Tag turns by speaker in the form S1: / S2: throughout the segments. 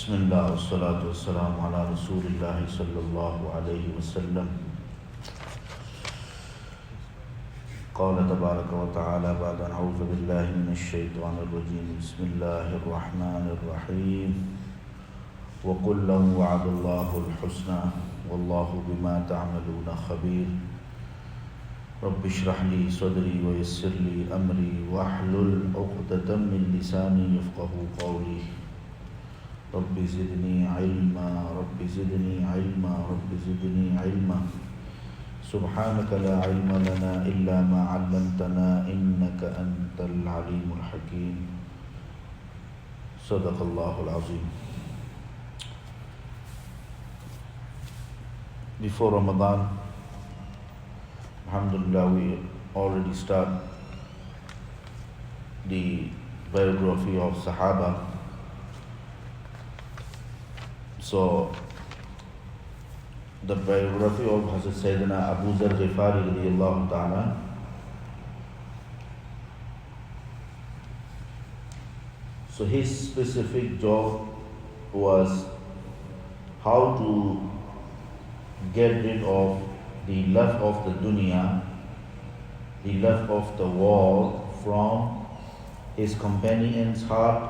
S1: Bismillah, wassalatu wassalamu ala Rasulillahi sallallahu alayhi wa sallam. قال تبارك وتعالى بعد أعوذ بالله من الشيطان الرجيم بسم الله الرحمن الرحيم وقل لهم وعد الله الحسنى والله بما تعملون خبير رب اشرح لي صدري ويسر لي أمري واحلل عقدة من لساني يفقه قولي رب زدني علما رب زدني علما رب زدني علما سبحانك لا علم لنا إلا ما علمتنا إنك أنت العليم الحكيم صدق الله العظيم. Before Ramadan, alhamdulillah, we already start the biography of Sahaba. So the biography of Hazrat Abuzar Gifaree radiyallahu ta'ala. So his specific job was how to get rid of the love of the dunya, the love of the world from his companion's heart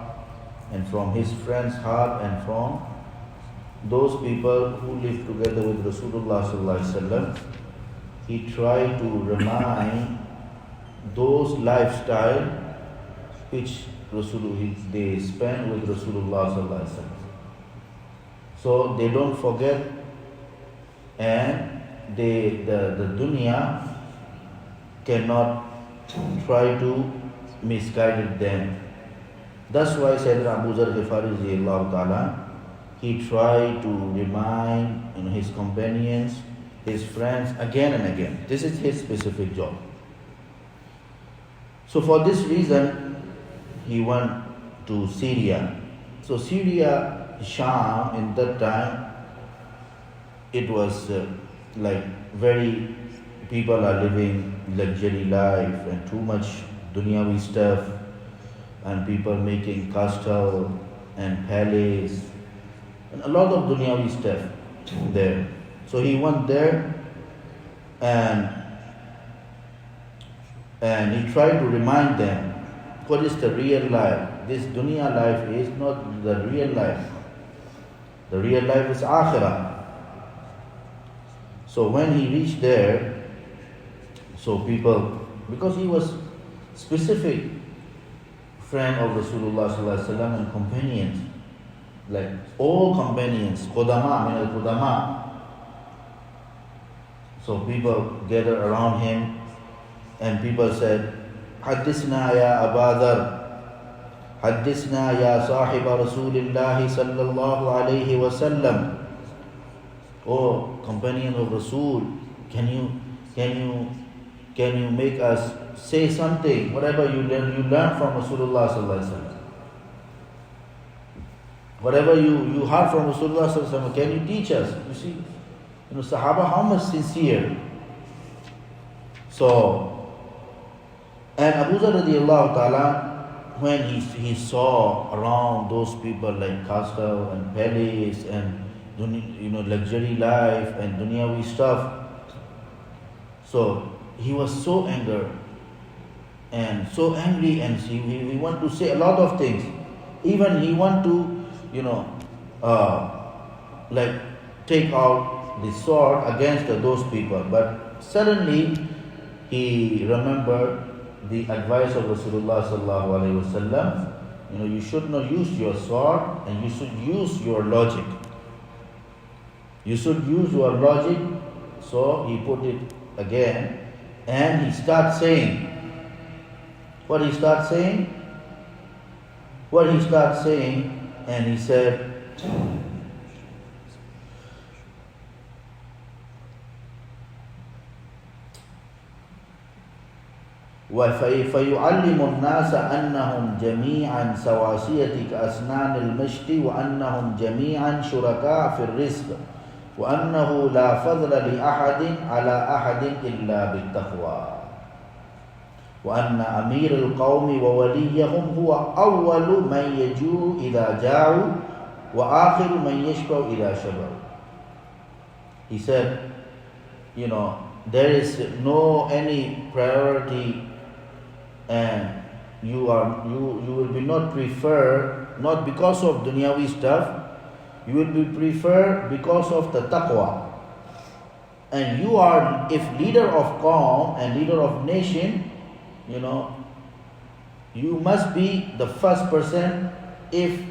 S1: and from his friend's heart and from those people who live together with Rasulullah sallallahu alaihi wasallam. He tried to remind those lifestyle which they spent with Rasulullah sallallahu alaihi wasallam, so they don't forget and the dunya cannot try to misguide them. That's why Hazrat Abuzar Gifaree radiyallahu ta'ala, he tried to remind his companions, his friends again and again. This is his specific job. So for this reason, he went to Syria. So Syria, Sham, in that time, it was like very, people are living luxury life and too much dunyawi stuff, and people making castle and palace and a lot of dunyawi stuff there. So he went there and he tried to remind them what is the real life. This dunya life is not the real life. The real life is akhirah. So when he reached there, so people, because he was specific friend of Rasulullah sallallahu alaihi wasallam and companions, like all companions, Qudama, min al-Qudama. So people gathered around him and people said, Haddisna ya Abadar, Haddisna ya Sahiba Rasulillahi sallallahu alayhi wa sallam. Oh, companion of Rasul, can you make us say something, whatever you learn from Rasulullah sallallahu alayhi wa sallam. Whatever you heard from Rasulullah sallallahu alaihi wasallam, can you teach us? You see, Sahaba, how much sincere. So, and Abuzar radiyallahu ta'ala, when he saw around those people like castle and palace and luxury life and dunyawi stuff, so he was so angry and so angry, and he want to say a lot of things. Even he want to like take out the sword against those people. But suddenly he remembered the advice of Rasulullah sallallahu alaihi wasallam. You should not use your sword and you should use your logic. You should use your logic. So he put it again and he starts saying, what he starts saying? And he said, فَيُعَلِّمُ النَّاسَ أَنَّهُمْ جَمِيعًا سَوَاسِيَةِ كَأَسْنَانِ الْمَشْطِ وَأَنَّهُمْ جَمِيعًا شُرَكَاء فِي الرِّزْقِ وَأَنَّهُ لَا فَضْلَ لِأَحَدٍ عَلَى أَحَدٍ إِلَّا بِالتَّقْوَى وأن أمير القوم ووليهم هو أول من يجوع إذا جاعوا وآخر من يشبع إذا شبع. He said, there is no any priority, and you will be not preferred, not because of dunyawi stuff, you will be preferred because of the taqwa. And you are, if leader of qawm and leader of nation, you must be the first person. If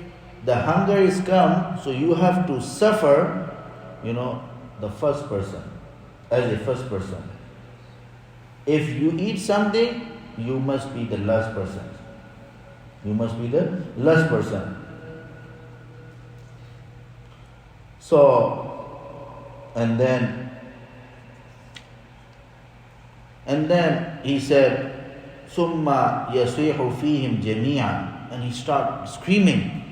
S1: the hunger is come, so you have to suffer, the first person, as a first person. If you eat something, you must be the last person. You must be the last person. So, and then he said, ثُمَّ يَصِيحُ فِيهِمْ جَمِيعًا, and he started screaming,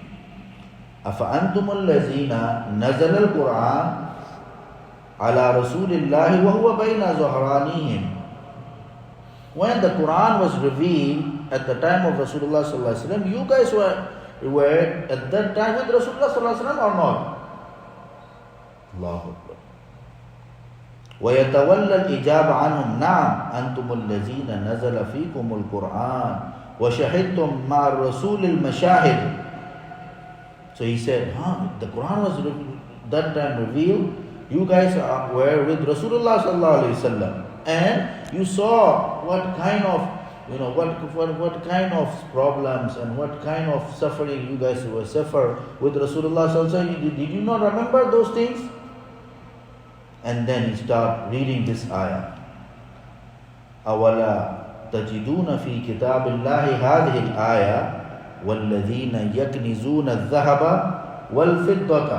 S1: أَفَأَنْتُمُ الَّذِينَ نَزَلَ الْقُرْآنَ عَلَى رَسُولِ اللَّهِ وَهُوَ بَيْنَ ظَهْرَانِهِمْ. When the Quran was revealed at the time of Rasulullah sallallahu alaihi wasallam, you guys were at that time with Rasulullah sallallahu alaihi wasallam or not? Allahu Akbar. وَيَتَوَلَّى الْإِجَابَ عَنْهُمْ نَعَمْ أَنْتُمُ الَّذِينَ نَزَلَ فِيكُمُ الْقُرْآنَ وَشَهِدْتُمْ مَعَ الرَّسُولِ الْمَشَاهِدِ. So he said, the Quran was that time revealed. You guys were with Rasulullah sallallahu alaihi wasallam, and you saw what kind of, what kind of problems and what kind of suffering you guys were suffer with Rasulullah sallallahu alaihi wasallam. Did you not remember those things? And then he started reading this ayah. أَوَلَا تَجِدُونَ فِي كِتَابِ اللَّهِ هَذِهِ الْآيَةِ وَالَّذِينَ يَكْنِزُونَ الذَّهَبَ وَالْفِضَّةَ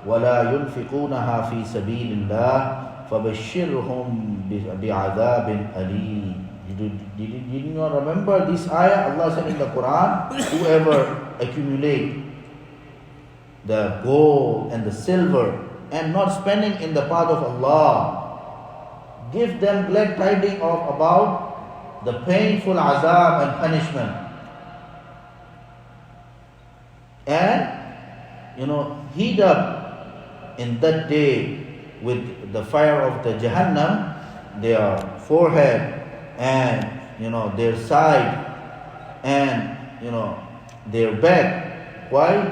S1: وَلَا يُنْفِقُونَهَا فِي سَبِيلِ اللَّهِ فَبَشِّرْهُمْ بِعَذَابٍ أَلِيمٍ. Did you not remember this ayah? Allah said in the Quran, whoever accumulate the gold and the silver and not spending in the path of Allah, give them glad tidings about the painful azab and punishment. And heat up in that day with the fire of the Jahannam their forehead and their side and their back. Why?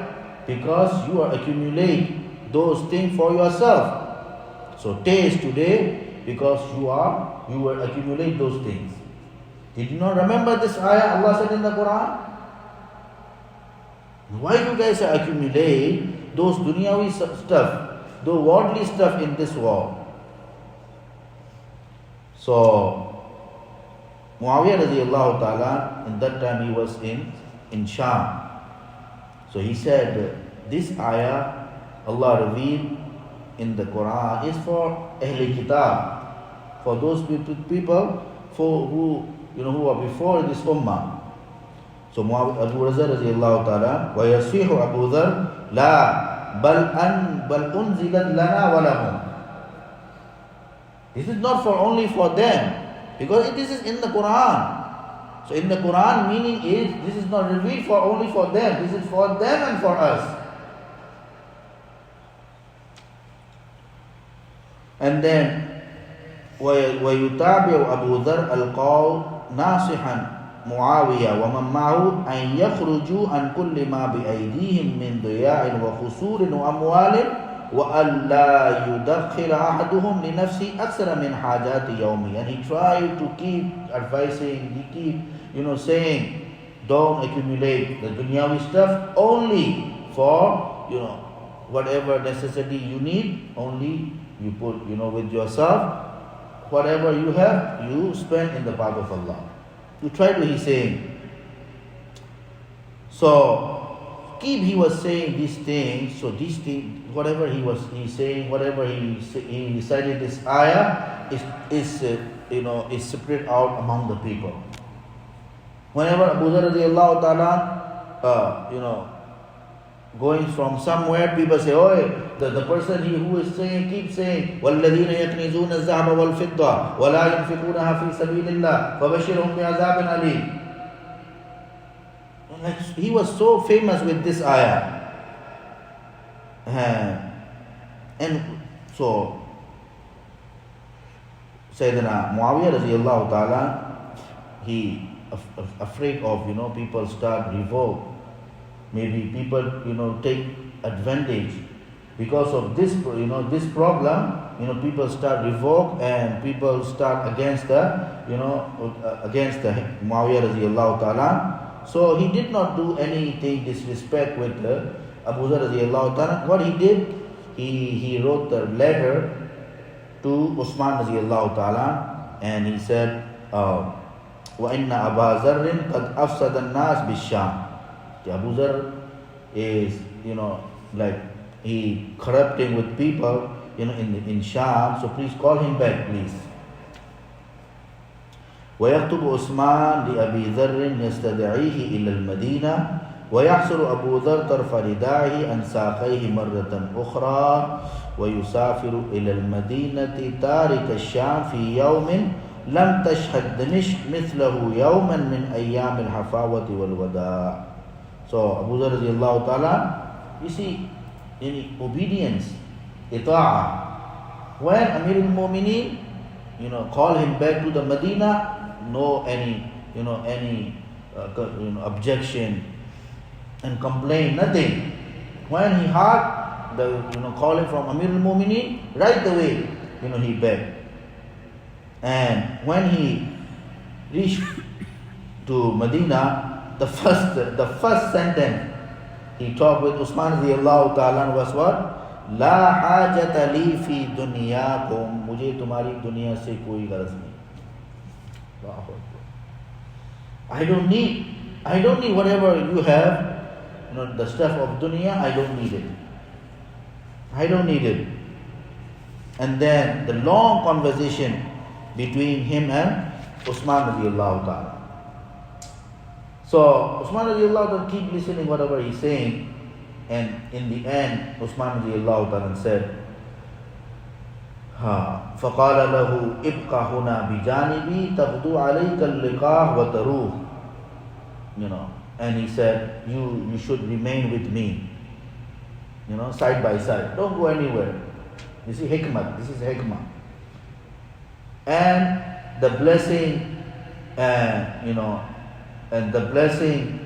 S1: Because you are accumulating those things for yourself. So taste today because you will accumulate those things. Did you not remember this ayah Allah said in the Quran? Why you guys accumulate those dunyawi stuff, the worldly stuff in this world? So Muawiyah radiallahu ta'ala, in that time he was in Sham. So he said, this ayah Allah revealed in the Quran is for Ahl Kitab, for those people who are before this ummah. So Abu Razar radiallahu ta'ala, وَيَصِيحُ Abuzar لَا بَلْ أُنزِلَتْ لَنَا وَلَهُمْ. This is not only for them, because this is in the Quran. So in the Quran, meaning is this is not revealed only for them. This is for them and for us. And then وَيُتَابِعُ أَبُو ذَرْ الْقَوْلِ نَاصِحًا معاوية ومن معه أن يخرجوا عن كل ما بأيديهم من ضياع وخسور وأموال وأن لا يدخر أحدهم لنفسه أكثر من حاجات يومه. And he tried to keep advising, he keep saying, don't accumulate the dunyawi stuff, only for whatever necessity you need, only you put with yourself. Whatever you have, you spend in the path of Allah. You try to, he's saying. So he was saying these things. So these things, whatever he's saying, whatever he recited this ayah is spread out among the people. Whenever Abu Dharr radiallahu ta'ala going from somewhere, people say, oh, the person who is saying, keep saying, وَالَّذِينَ يَكْنِزُونَ الذَّهَبَ وَالْفِضَّةَ وَلَا يُنْفِقُونَهَا فِي سَبِيلِ اللَّهِ فَبَشِّرْهُمْ بِعَذَابٍ أَلِيمٍ. He was so famous with this ayah. And so Sayyidina Muawiyah radiallahu ta'ala, he afraid of, people start revolt. Maybe people, take advantage. Because of this, this problem, people start revolt and people start against the Muawiyah radiallahu ta'ala. So he did not do anything disrespect with Abuzar radiallahu ta'ala. What he did, he wrote the letter to Usman radiallahu ta'ala, and he said, وَإِنَّ أَبَا ذَرٍ قَدْ أَفْسَدَ النَّاسِ بِالشَّامِ. The Abuzar is, like he corrupting with people, in Sham. So please call him back, please. ويكتب عثمان لأبي ذر يستدعيه إلى المدينة ويحصر أبو ذر طرف رداعه عن ساقيه مرة أخرى ويسافر إلى المدينة تارك الشام في يوم لم تشهد دمشق مثله يوما من أيام الحفاوة والوداع. So Abu Dharr radiallahu ta'ala, you see, in obedience, ita'ah. When Amirul Mu'mineen, call him back to the Medina, no any objection and complain, nothing. When he heard the calling from Amirul Mu'mineen, right away, he begged. And when he reached to Medina, the first sentence he talked with Usman radiallahu ta'ala was what? La hajata li fi dunyakum. Mujhe tumhari dunya se koi gharz nahi. I don't need whatever you have, the stuff of dunya. I don't need it. And then the long conversation between him and Usman radiallahu ta'ala. So Usman radiallahu ta'ala keep listening whatever he's saying, and in the end Usman radiallahu ta'ala said, فقال له ابقى هنا بجانبي تبدو عليك اللقاح وتروح. And he said, you should remain with me, side by side, don't go anywhere. You see, hikmah, this is hikmah. And the blessing, and the blessing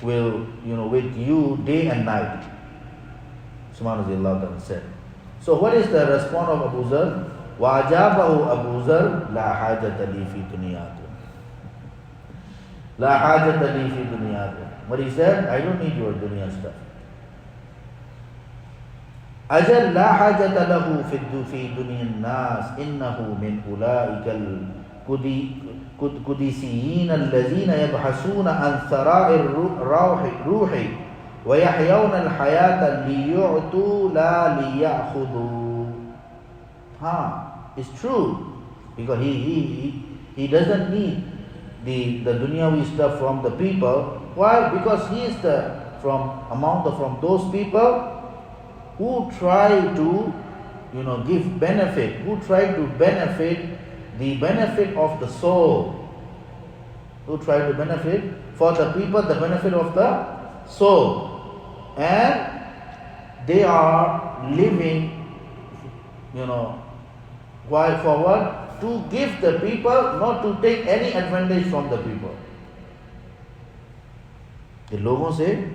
S1: will, with you day and night. Subhanallah said. So what is the response of Abu Zar? وَأَجَابَهُ أَبُو ذَرٍ لَا حَاجَةَ لِي فِي دُنْيَاكُمْ. لَا حَاجَةَ لِي فِي دُنْيَاكُمْ. What he said, I don't need your dunya stuff. أجل لا حاجة له في دنيا الناس إنه من أولئك القديسيين الذين يبحثون عن ثراء الروح ويحيون الحياة ليعطوا لا ليأخذوا. It's true, because he doesn't need the dunyawi stuff from the people. Why? Because he is from those people who try to, give benefit, who try to benefit the benefit of the soul, who try to benefit for the people the benefit of the soul, and they are living, why, for what? To give the people, not to take any advantage from the people. ये लोगों से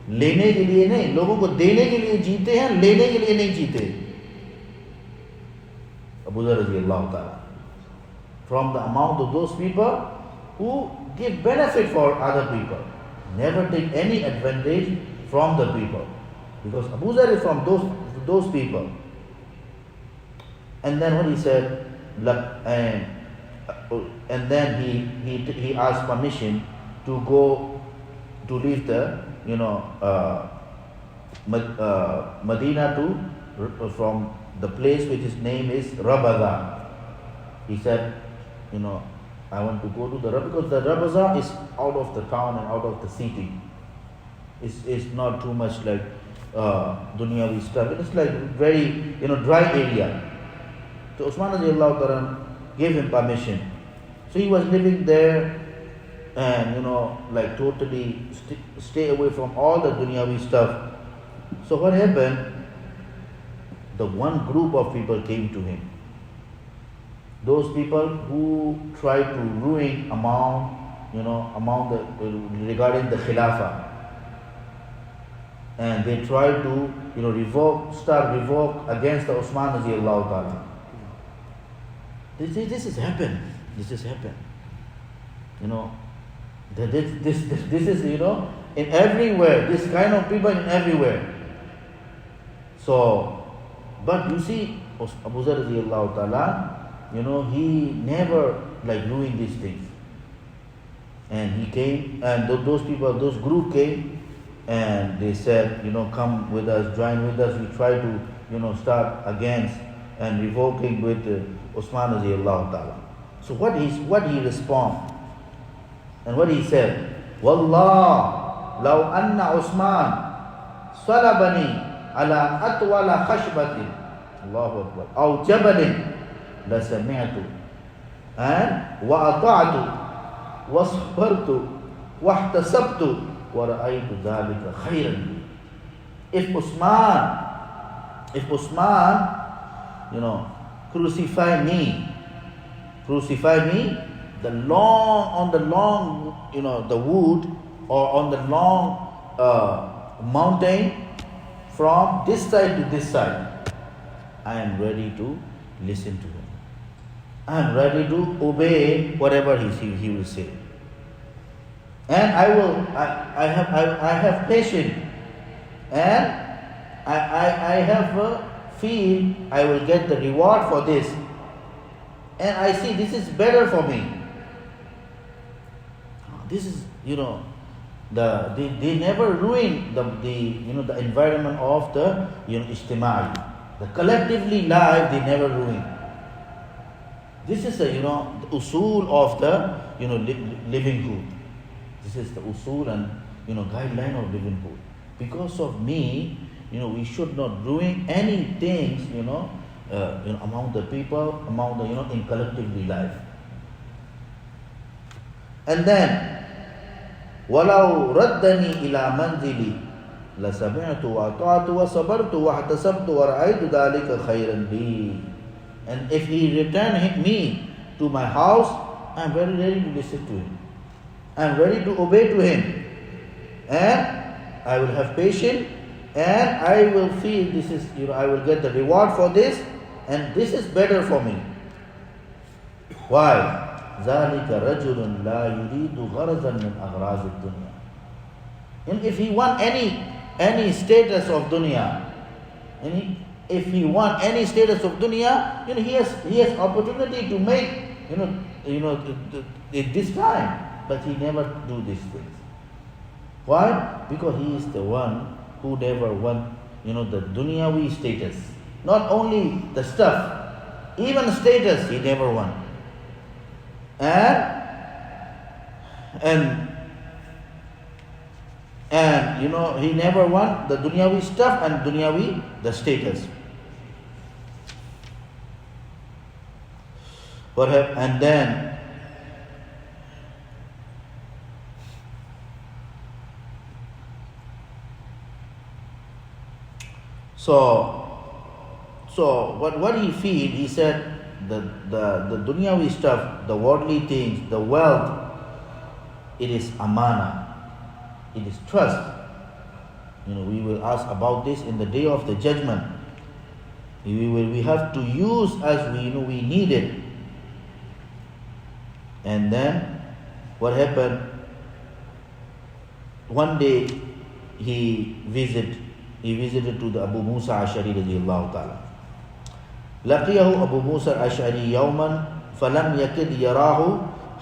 S1: लेने के लिए नहीं, लोगों को देने के लिए जीते हैं, लेने के लिए नहीं जीते. Abu Dharr radiallahu ta'ala, from the amount of those people who give benefit for other people, never take any advantage from the people, because Abu Dharr is from those people. And then what he said, and then he asked permission to go to leave the Medina from the place which his name is Rabaza. He said, I want to go to the Rabaza, because the Rabaza is out of the town and out of the city. It's not too much like dunyavi stuff. It's like very dry area. So Usman radiallahu ta'ala gave him permission. So he was living there, and like totally stay away from all the dunyavi stuff. So what happened? The one group of people came to him. Those people who tried to ruin regarding the Khilafah. And they tried to, revoke against the Usman radiallahu ta'ala. This has happened. This has happened. This is, in everywhere. This kind of people in everywhere. So, but you see, Abuzar radiallahu ta'ala, he never doing these things. And he came, and those group came, and they said, come with us, join with us. We try to, start against and revoking with Usman radiallahu ta'ala. So what he respond? And what he said? Wallah, law anna Usman salabani ala atwala khashbatin, Allahu Akbar, aw jabalin, la sami'tu, and wa ata'tu, wa sabartu, wa ihtasabtu, wa ra'aytu dhalika khayran. If Usman, crucify me, the wood, or on the long mountain from this side to this side, I am ready to listen to him. I am ready to obey whatever he will say. And I have patience, and I have feel I will get the reward for this, and I see this is better for me. This is, they never ruin the environment of the ijtimai. The collectively life they never ruin. This is the usul of the livelihood. This is the usul and guideline of livelihood. Because of me, we should not ruin any things among the people, among the in collectively life. And then وَلَوْ رَدَّنِي إِلَى مَنْزِلِي لَسَمِعْتُ وَأَطَعْتُ وَصَبَرْتُ وَاحْتَسَبْتُ وَرَأَيْتُ ذَلِكَ خَيْرًا لِي. And if he return me to my house, I am very ready to listen to him. I am ready to obey to him. And I will have patience, and I will feel this is, I will get the reward for this, and this is better for me. Why? ذَلِكَ رَجُلٌ لَا يُرِيدُ غَرَضًا مِنْ أَغْرَاضِ الدُّنْيَا. And if he want any status of dunya, if he want any status of dunya, he has opportunity to make this time, but he never do these things. Why? Because he is the one who never want the dunyawi status. Not only the stuff, even status he never want. And he never want the dunyawi stuff and dunyawi the status. And then so what he feel, he said the dunyawi stuff, the worldly things, the wealth, it is amana, it is trust. We will ask about this in the day of the judgment. We have to use as we need it. And then what happened? One day he visited to the Abu Musa Ash'ari radiyallahu ta'ala. لقيه أبو موسى الأشعري يوما فلم يكد يراه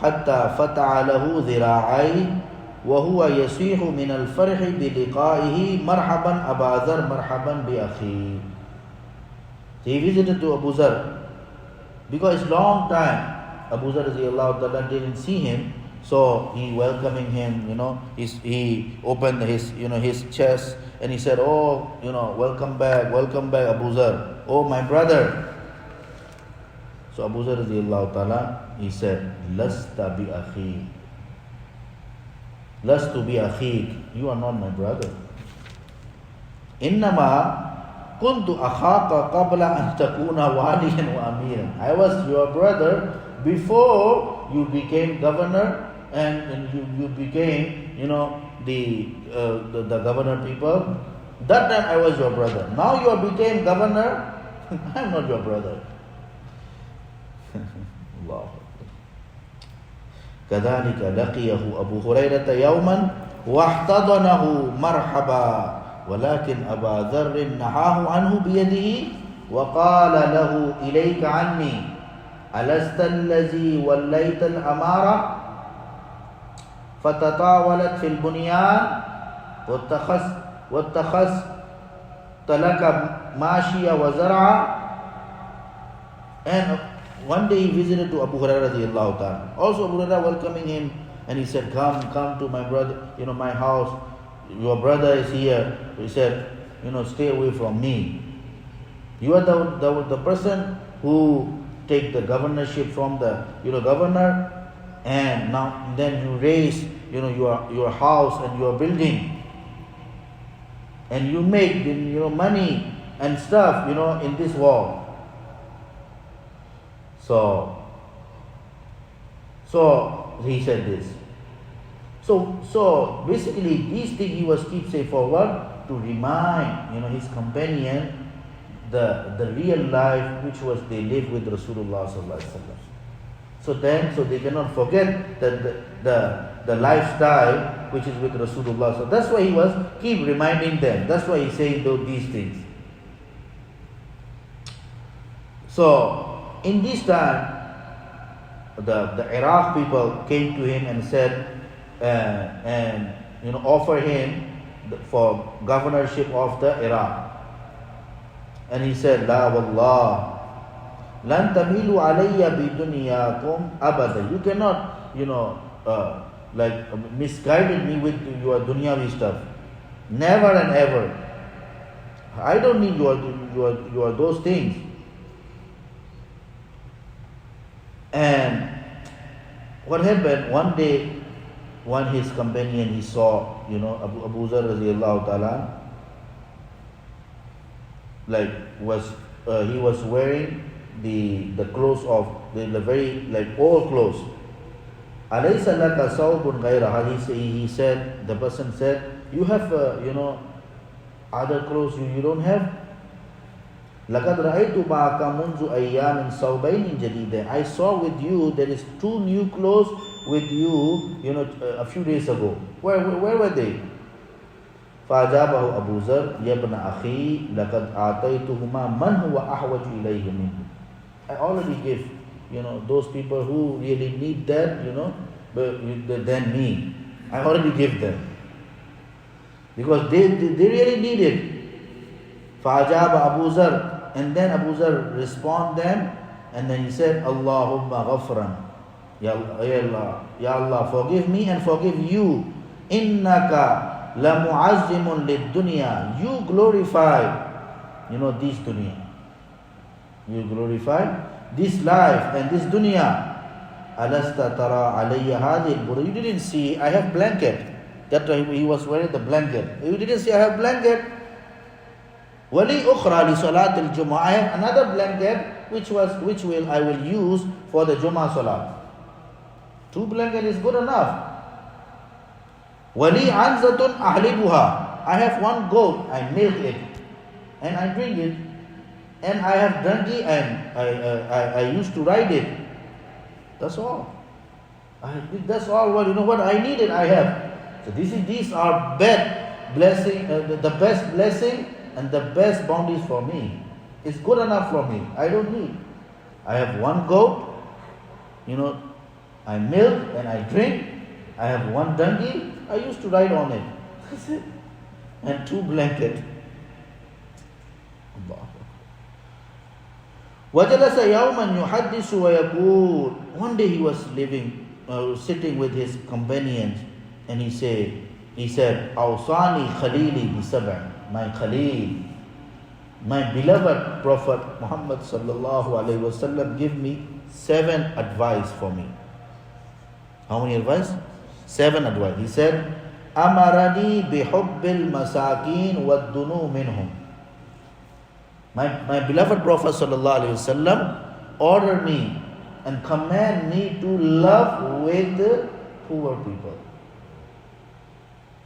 S1: حتى فتح له ذراعيه وهو يصيح من الفرح بلقائه مرحبا أبا ذر مرحبا بأخي. So he visited to Abu Zar because it's long time Abu Zar didn't see him, so he welcoming him. He opened his chest and he said, "Oh, welcome back, Abu Zar. Oh, my brother." So Abu Zar he said, "Lasta bi akhi. Lastu bi akhik. You are not my brother. إنما كنت أخاك قبل أن تكون واليا وأميرا. I was your brother before you became governor and you became, the governor people. That time I was your brother. Now you became governor. I'm not your brother. Allah. كذلك لقيه أبو هريرة يوما واحتضنه مرحبا ولكن أبا ذر نهاه عنه بيده وقال له إليك عني ألست الذي وليت الأمارة فتطاولت في البنيان واتخذت لك ماشية وزرعا. And one day he visited to Abu Hurairah radiallahu ta'ala. Also Abu Hurairah welcoming him, and he said, come to my brother, my house. Your brother is here. He said, stay away from me. You are the person who take the governorship from the governor, and now then you raise your house and your building, and you make money and stuff in this world. So he said this. So basically these things he was keep say forward to remind his companion the real life which was they lived with Rasulullah sallallahu alaihi wasallam. So they cannot forget the lifestyle which is with Rasulullah. So that's why he was keep reminding them. That's why he saying these things. So in this time, the Iraq people came to him and said, offer him for governorship of the Iraq. And he said, La wallah, lan tamilu alayya bidunyakum abada. You cannot, misguided me with your dunyavi stuff. Never and ever. I don't need your those things. And what happened one day, one his companion he saw, Abu Abuzar radiallahu ta'ala, he was wearing the clothes of the very old clothes. Alaysa laka sawbun ghayraha. He said, the person said, you have other clothes you don't have. لَقَدْ رَأَيْتُ مَعَكَ مُنْذُ أَيَّامٍ صَوْبَيْنٍ جَدِيدًا. I saw with you there is 2 new clothes with you, a few days ago. Where were they? فَأَجَابَهُ أَبُو ذَرْ يَا ابْنَ أَخِي لَقَدْ آتَيْتُهُمَا مَنْ هُوَ أَحْوَجُ إِلَيْهِ مِنْهُ. I already gave, those people who really need that, than me. I already gave them. Because they really need it. فَأَجَابَ أَبُو ذَرْ. And then Abu Zar responded them, and then he said, Allahumma ghafran. Ya Allah, forgive me and forgive you. Innaka lamu'azzimun lid-dunya. You glorify, this dunya. You glorify this life and this dunya. Alasta tara alayya hadhihi al-burda. You didn't see, I have blanket. That time he was wearing the blanket. You didn't see, I have blanket. Wali ukhra li salat al-jumu'ah. I have another blanket which I will use for the Jummah salat. 2 blankets is good enough. Wali anzatun ahlibuha. I have 1 goat, I milk it and I drink it. And I have donkey and I used to ride it. That's all. That's all what I needed I have. So these are best blessing, the best blessing and the best bounties for me. It's good enough for me. I don't need. I have 1 goat, I milk and I drink. I have 1 donkey, I used to ride on it. That's it. And 2 blankets. وَجَلَسَ يَوْمًا يُحَدِّثُ وَيَقُولُ. One day he was sitting with his companions, and he said, أَوْصَانِي خَلِيلِي بِسَبْعٍ. My Khalil, my beloved Prophet Muhammad sallallahu alaihi wasallam give me 7 advice for me. How many advice? 7 advice. He said, أمرني بحب المساكين والدنو منهم. My beloved Prophet sallallahu alaihi wasallam ordered me and command me to love with the poor people.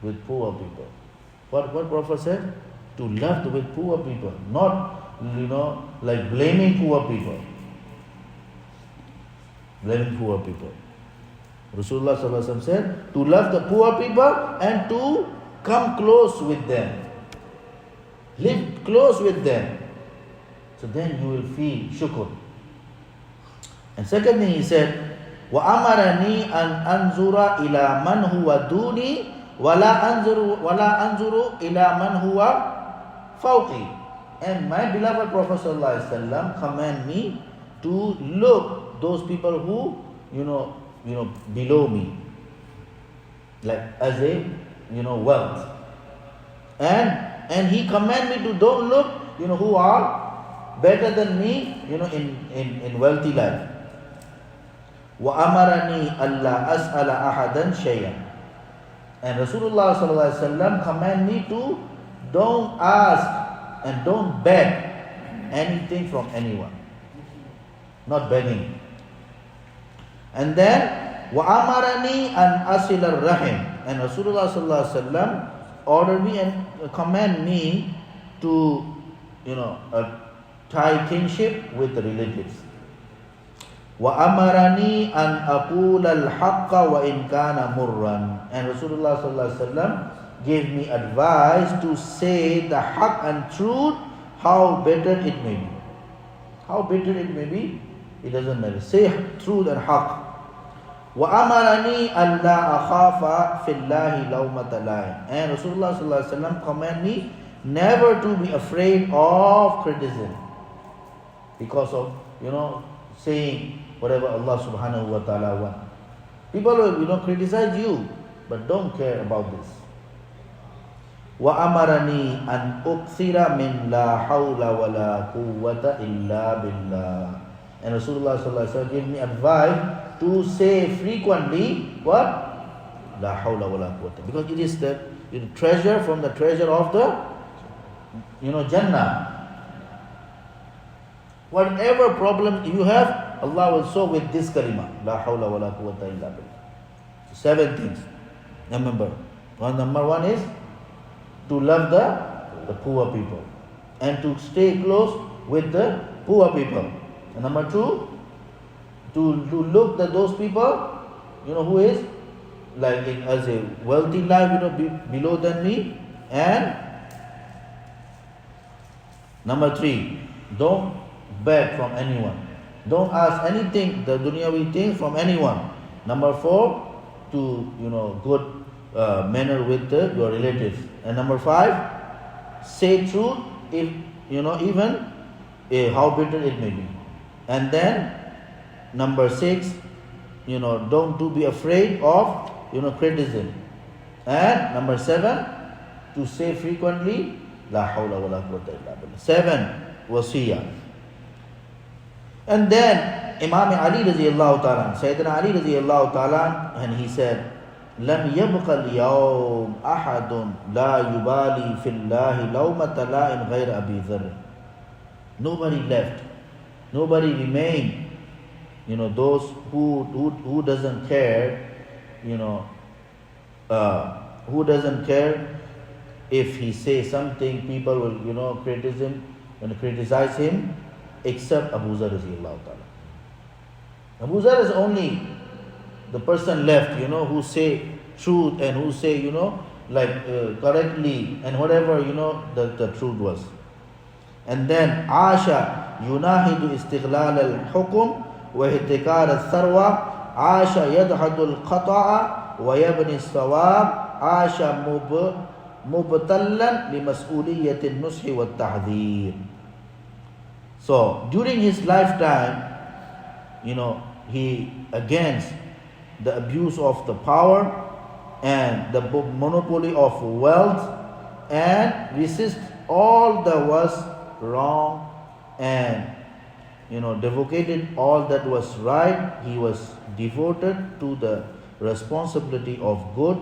S1: With poor people. What Prophet said? To love with poor people, not like blaming poor people. Blaming poor people. Rasulullah sallallahu alaihi wasallam said to love the poor people and to come close with them. Live close with them. So then you will feel shukr. And second thing he said, وَأَمَرَنِي أَنْ أَنْظُرَ إِلَى مَنْ هُوَ دُونِي وَلَا أَنْظُرُ إِلَى مَنْ هُوَ فَوْقِي. And my beloved Prophet sallallahu alaihi wasallam command me to look those people who below me, like as a wealth, and he command me to don't look who are better than me in wealthy life. وَأَمَرَنِي أَلَّا أَسْأَلَ أَحَدًا شَيْئًا. And Rasulullah sallallahu alaihi wasallam command me to don't ask and don't beg anything from anyone. Not begging. And then وَأَمَرَنِي أَنْ أَصِلَ الرَّحِمِ. And Rasulullah sallallahu alaihi wasallam ordered me and command me to tie kinship with the relatives. وَأَمَرَنِي أَنْ أَقُولَ الْحَقَّ وَإِنْ كَانَ مُرًّا. And Rasulullah sallallahu alaihi wasallam gave me advice to say the haqq and truth, how bitter it may be. How bitter it may be, it doesn't matter. Say truth and haqq. وَأَمَرَنِي أَلَّا أَخَافَ فِي اللَّهِ لَوْمَةَ لَائِمٍ. And Rasulullah sallallahu alaihi wasallam command me never to be afraid of criticism, because of saying whatever Allah subhanahu wa ta'ala wants. People will criticize you, but don't care about this. وَأَمَرَنِي أَنْ أُكْثِرَ مِنْ لَا حَوْلَ وَلَا قُوَّةَ إِلَّا بِاللَّهِ. And Rasulullah sallallahu alaihi wasallam gave me advice to say frequently what? La hawla wa la quwwata. Because it is the treasure from the treasure of the Jannah. Whatever problem you have, Allah will solve with this kalima. La hawla wa la quwwata illa billah. 7 things. Remember. Number 1 is to love the poor people and to stay close with the poor people. And number 2, to look at those people, who is like as a wealthy life, below than me. And number 3, don't beg from anyone. Don't ask anything, the dunyawi thing, from anyone. Number 4, to good manner with your relatives. And number 5, say truth if even how bitter it may be. And then number 6, don't be afraid of criticism. And number 7, to say frequently la hawla wa la quwwata illa billah. 7 wasiyah. And then Imam Ali radiyallahu ta'ala, Sayyidina Ali radiyallahu ta'ala, and he said, لم يبق اليوم أحد لا يبالي في الله لومة لائم غير أبي ذر. Nobody left, nobody remained. Those who doesn't care, who doesn't care if he says something, people will criticize him, except Abuzar radiyallahu ta'ala. Abuzar is only the person left, who say truth and who say, correctly and whatever, the truth was. And then Asha yunahidu istighlal al-hukum wa ihtikar al-tharwa. Asha yadhadu al-qata'a wa yabni al-thawab. Asha mubtallan li mas'uliyyati al-nushi wa al-tahdhir. So during his lifetime, he against the abuse of the power and the monopoly of wealth, and resist all that was wrong, and devoted all that was right. He was devoted to the responsibility of good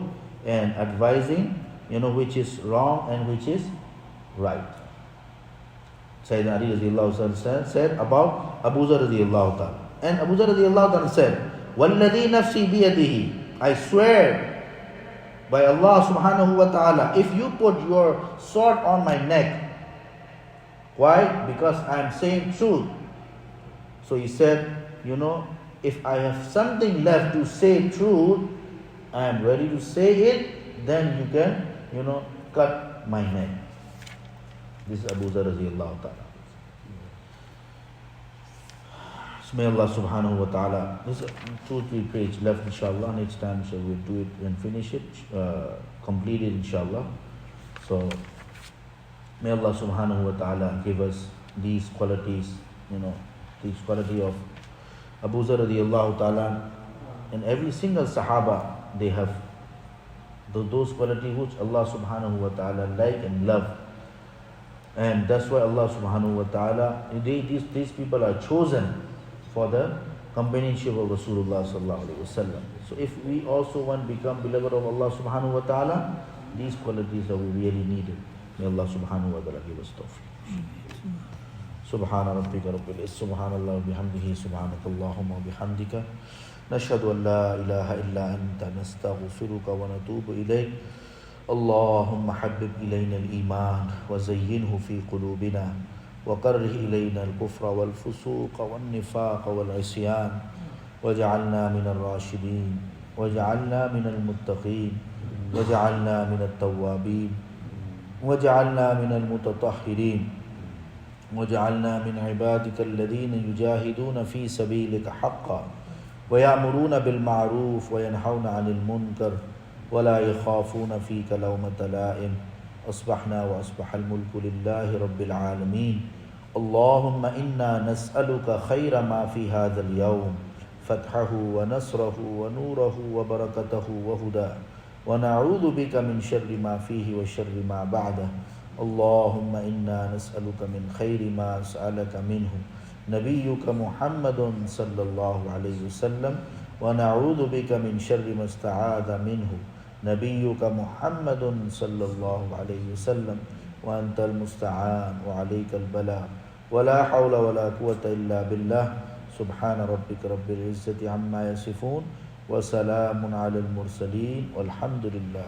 S1: and advising, which is wrong and which is right. Sayyidina Ali radiallahu ta'ala said about Abuzar radiallahu ta'ala. And Abuzar radiallahu ta'ala said, وَالَّذِي نَفْسِي بِيَدِهِ, I swear by Allah subhanahu wa ta'ala, if you put your sword on my neck. Why? Because I am saying truth. So he said, if I have something left to say truth, I am ready to say it, then you can, cut my neck. This is Abuzar radiallahu ta'ala. So may Allah subhanahu wa ta'ala, this is 2-3 pages left inshallah. Next time we'll do it and finish it, complete it inshallah. So may Allah subhanahu wa ta'ala give us these qualities, this quality of Abuzar radiallahu ta'ala. And every single Sahaba, they have those qualities which Allah subhanahu wa ta'ala like and love. And that's why Allah subhanahu wa ta'ala, these people are chosen for the companionship of Rasulullah sallallahu alaihi wasallam. So if we also want to become beloved of Allah subhanahu wa ta'ala, these qualities are we really needed. May Allah subhanahu wa ta'ala give us tawfiq. Subhana rabbika rabbil izzati, subhanallah wa bihamdihi, subhanakallahumma wa bihamdika, nashhadu an la ilaha illa anta, nastaghfiruka wa natubu ilayk. Allahumma habbib ilayna al-iman wa zayyinhu fi qulubina wa karrih ilayna al-kufra wal-fusuqa wal-nifaqa wal-isyan waj'alna min al-rashidin waj'alna min al-muttaqin waj'alna min al-tawwabin waj'alna min al-mutatahhirin waj'alna min ibadika alladhina yujahiduna fi sabilika haqqan wa ya'muruna bil ma'ruf wa yanhauna 'anil munkar ولا يخافون فيك لومة لائم أصبحنا وأصبح الملك لله رب العالمين اللهم إنا نسألك خير ما في هذا اليوم فتحه ونصره ونوره وبركته وهداه ونعوذ بك من شر ما فيه وشر ما بعده اللهم إنا نسألك من خير ما سألك منه نبيك محمد صلى الله عليه وسلم ونعوذ بك من شر ما استعاذ منه نبيك محمد صلى الله عليه وسلم وأنت المستعان وعليك البلاء ولا حول ولا قوة إلا بالله سبحان ربك رب العزة عما يصفون وسلام على المرسلين والحمد لله